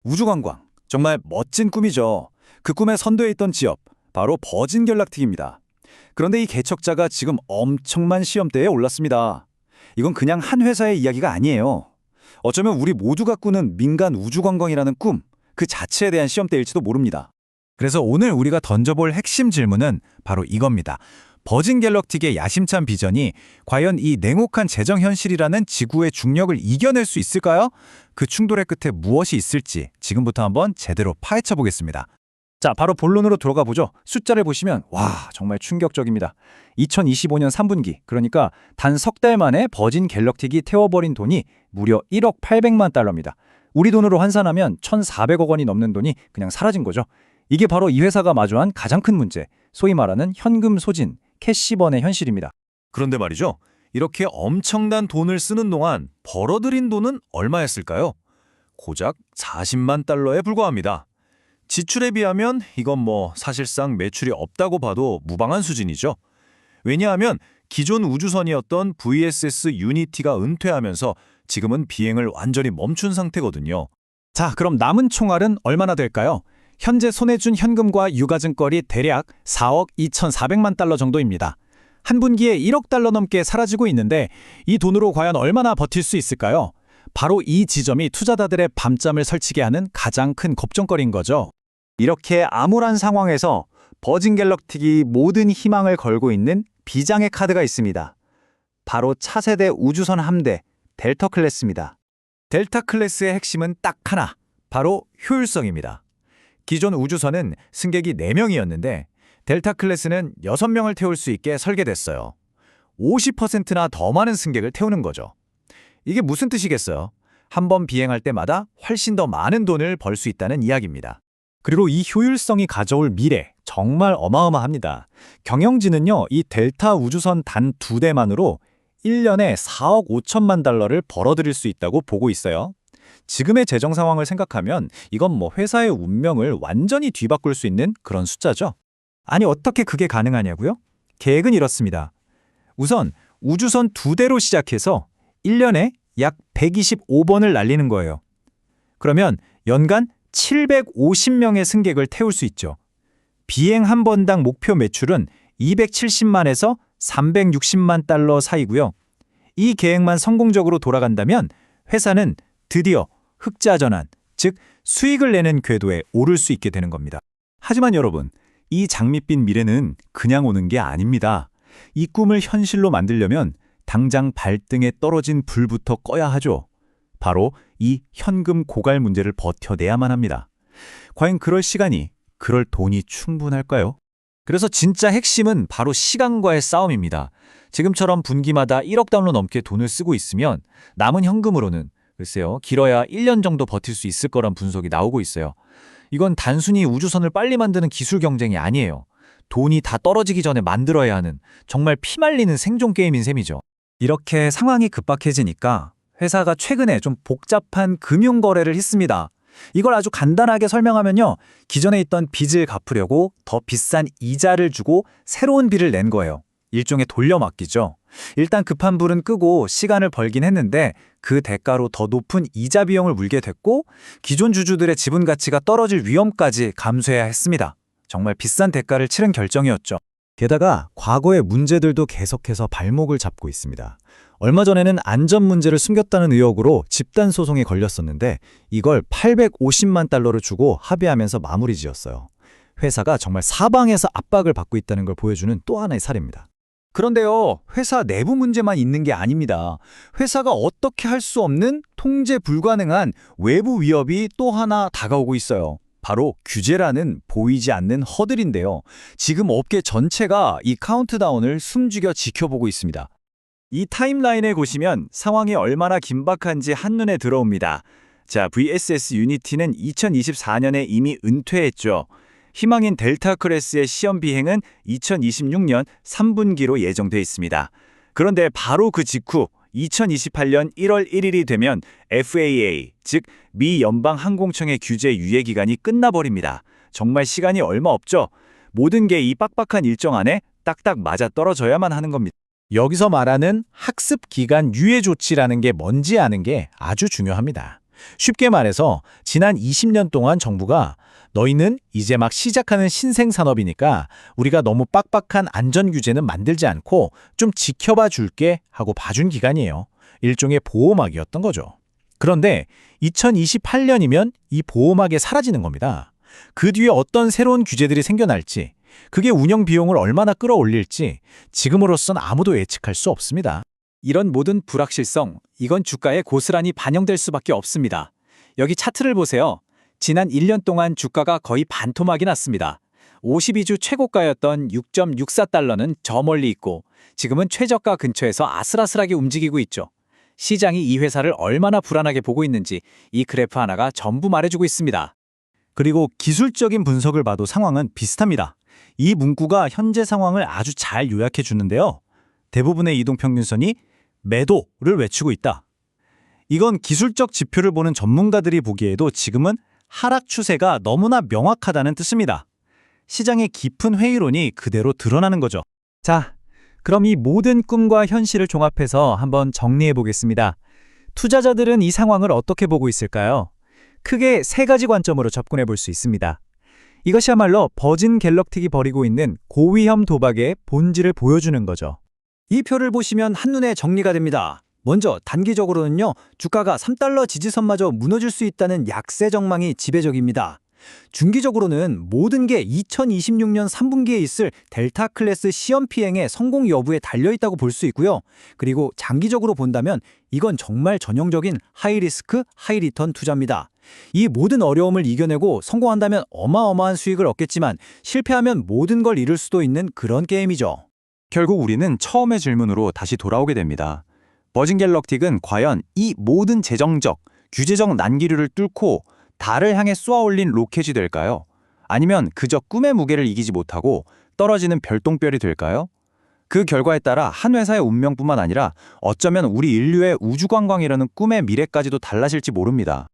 우주관광, 정말 멋진 꿈이죠. 그 꿈에 선도에 있던 지역, 바로 버진 갤럭틱입니다. 그런데 이 개척자가 지금 엄청난 시험대에 올랐습니다. 이건 그냥 한 회사의 이야기가 아니에요. 어쩌면 우리 모두가 꾸는 민간 우주관광이라는 꿈, 그 자체에 대한 시험대일지도 모릅니다. 그래서 오늘 우리가 던져볼 핵심 질문은 바로 이겁니다. 버진 갤럭틱의 야심찬 비전이 과연 이 냉혹한 재정 현실이라는 지구의 중력을 이겨낼 수 있을까요? 그 충돌의 끝에 무엇이 있을지 지금부터 한번 제대로 파헤쳐 보겠습니다. 자, 바로 본론으로 들어가 보죠. 숫자를 보시면 와, 정말 충격적입니다. 2025년 3분기, 그러니까 단 석 달 만에 버진 갤럭틱이 태워버린 돈이 무려 1억 800만 달러입니다. 우리 돈으로 환산하면 1,400억 원이 넘는 돈이 그냥 사라진 거죠. 이게 바로 이 회사가 마주한 가장 큰 문제, 소위 말하는 현금 소진, 캐시번의 현실입니다. 그런데 말이죠. 이렇게 엄청난 돈을 쓰는 동안 벌어들인 돈은 얼마였을까요? 고작 40만 달러에 불과합니다. 지출에 비하면 이건 사실상 매출이 없다고 봐도 무방한 수준이죠. 왜냐하면 기존 우주선이었던 VSS 유니티가 은퇴하면서 지금은 비행을 완전히 멈춘 상태거든요. 자, 그럼 남은 총알은 얼마나 될까요? 현재 손에 준 현금과 유가증권이 대략 4억 2,400만 달러 정도입니다. 한 분기에 1억 달러 넘게 사라지고 있는데 이 돈으로 과연 얼마나 버틸 수 있을까요? 바로 이 지점이 투자자들의 밤잠을 설치게 하는 가장 큰 걱정거리인 거죠. 이렇게 암울한 상황에서 버진 갤럭틱이 모든 희망을 걸고 있는 비장의 카드가 있습니다. 바로 차세대 우주선 함대 델타 클래스입니다. 델타 클래스의 핵심은 딱 하나, 바로 효율성입니다. 기존 우주선은 승객이 4명이었는데 델타 클래스는 6명을 태울 수 있게 설계됐어요. 50%나 더 많은 승객을 태우는 거죠. 이게 무슨 뜻이겠어요? 한 번 비행할 때마다 훨씬 더 많은 돈을 벌 수 있다는 이야기입니다. 그리고 이 효율성이 가져올 미래, 정말 어마어마합니다. 경영진은요, 이 델타 우주선 단 2대만으로 1년에 4억 5천만 달러를 벌어들일 수 있다고 보고 있어요. 지금의 재정 상황을 생각하면 이건 회사의 운명을 완전히 뒤바꿀 수 있는 그런 숫자죠. 아니, 어떻게 그게 가능하냐고요? 계획은 이렇습니다. 우선 우주선 2대로 시작해서 1년에 약 125번을 날리는 거예요. 그러면 연간 750명의 승객을 태울 수 있죠. 비행 한 번당 목표 매출은 270만에서 360만 달러 사이고요. 이 계획만 성공적으로 돌아간다면 회사는 드디어 흑자 전환, 즉 수익을 내는 궤도에 오를 수 있게 되는 겁니다. 하지만 여러분, 이 장밋빛 미래는 그냥 오는 게 아닙니다. 이 꿈을 현실로 만들려면 당장 발등에 떨어진 불부터 꺼야 하죠. 바로 이 현금 고갈 문제를 버텨내야만 합니다. 과연 그럴 시간이, 그럴 돈이 충분할까요? 그래서 진짜 핵심은 바로 시간과의 싸움입니다. 지금처럼 분기마다 1억 달러 넘게 돈을 쓰고 있으면 남은 현금으로는 글쎄요, 길어야 1년 정도 버틸 수 있을 거란 분석이 나오고 있어요. 이건 단순히 우주선을 빨리 만드는 기술 경쟁이 아니에요. 돈이 다 떨어지기 전에 만들어야 하는 정말 피말리는 생존 게임인 셈이죠. 이렇게 상황이 급박해지니까 회사가 최근에 좀 복잡한 금융 거래를 했습니다. 이걸 아주 간단하게 설명하면요, 기존에 있던 빚을 갚으려고 더 비싼 이자를 주고 새로운 빚을 낸 거예요. 일종의 돌려막기죠. 일단 급한 불은 끄고 시간을 벌긴 했는데 그 대가로 더 높은 이자 비용을 물게 됐고 기존 주주들의 지분 가치가 떨어질 위험까지 감수해야 했습니다. 정말 비싼 대가를 치른 결정이었죠. 게다가 과거의 문제들도 계속해서 발목을 잡고 있습니다. 얼마 전에는 안전 문제를 숨겼다는 의혹으로 집단 소송에 걸렸었는데 이걸 850만 달러를 주고 합의하면서 마무리 지었어요. 회사가 정말 사방에서 압박을 받고 있다는 걸 보여주는 또 하나의 사례입니다. 그런데요, 회사 내부 문제만 있는 게 아닙니다. 회사가 어떻게 할 수 없는 통제 불가능한 외부 위협이 또 하나 다가오고 있어요. 바로 규제라는 보이지 않는 허들인데요. 지금 업계 전체가 이 카운트다운을 숨죽여 지켜보고 있습니다. 이 타임라인을 보시면 상황이 얼마나 긴박한지 한눈에 들어옵니다. 자, VSS 유니티는 2024년에 이미 은퇴했죠. 희망인 델타 클래스의 시험 비행은 2026년 3분기로 예정돼 있습니다. 그런데 바로 그 직후 2028년 1월 1일이 되면 FAA, 즉 미 연방항공청의 규제 유예 기간이 끝나버립니다. 정말 시간이 얼마 없죠. 모든 게 이 빡빡한 일정 안에 딱딱 맞아떨어져야만 하는 겁니다. 여기서 말하는 학습 기간 유예 조치라는 게 뭔지 아는 게 아주 중요합니다. 쉽게 말해서 지난 20년 동안 정부가 너희는 이제 막 시작하는 신생 산업이니까 우리가 너무 빡빡한 안전 규제는 만들지 않고 좀 지켜봐 줄게 하고 봐준 기간이에요. 일종의 보호막이었던 거죠. 그런데 2028년이면 이 보호막이 사라지는 겁니다. 그 뒤에 어떤 새로운 규제들이 생겨날지, 그게 운영 비용을 얼마나 끌어올릴지 지금으로선 아무도 예측할 수 없습니다. 이런 모든 불확실성, 이건 주가에 고스란히 반영될 수밖에 없습니다. 여기 차트를 보세요. 지난 1년 동안 주가가 거의 반토막이 났습니다. 52주 최고가였던 6.64달러는 저 멀리 있고 지금은 최저가 근처에서 아슬아슬하게 움직이고 있죠. 시장이 이 회사를 얼마나 불안하게 보고 있는지 이 그래프 하나가 전부 말해주고 있습니다. 그리고 기술적인 분석을 봐도 상황은 비슷합니다. 이 문구가 현재 상황을 아주 잘 요약해 주는데요. 대부분의 이동평균선이 매도를 외치고 있다. 이건 기술적 지표를 보는 전문가들이 보기에도 지금은 하락 추세가 너무나 명확하다는 뜻입니다. 시장의 깊은 회의론이 그대로 드러나는 거죠. 자, 그럼 이 모든 꿈과 현실을 종합해서 한번 정리해 보겠습니다. 투자자들은 이 상황을 어떻게 보고 있을까요? 크게 세 가지 관점으로 접근해 볼 수 있습니다. 이것이야말로 버진 갤럭틱이 벌이고 있는 고위험 도박의 본질을 보여주는 거죠. 이 표를 보시면 한눈에 정리가 됩니다. 먼저 단기적으로는요, 주가가 3달러 지지선마저 무너질 수 있다는 약세 전망이 지배적입니다. 중기적으로는 모든 게 2026년 3분기에 있을 델타 클래스 시험 피행의 성공 여부에 달려있다고 볼 수 있고요. 그리고 장기적으로 본다면 이건 정말 전형적인 하이리스크, 하이리턴 투자입니다. 이 모든 어려움을 이겨내고 성공한다면 어마어마한 수익을 얻겠지만 실패하면 모든 걸 잃을 수도 있는 그런 게임이죠. 결국 우리는 처음의 질문으로 다시 돌아오게 됩니다. 버진 갤럭틱은 과연 이 모든 재정적, 규제적 난기류를 뚫고 달을 향해 쏘아올린 로켓이 될까요? 아니면 그저 꿈의 무게를 이기지 못하고 떨어지는 별똥별이 될까요? 그 결과에 따라 한 회사의 운명뿐만 아니라 어쩌면 우리 인류의 우주관광이라는 꿈의 미래까지도 달라질지 모릅니다.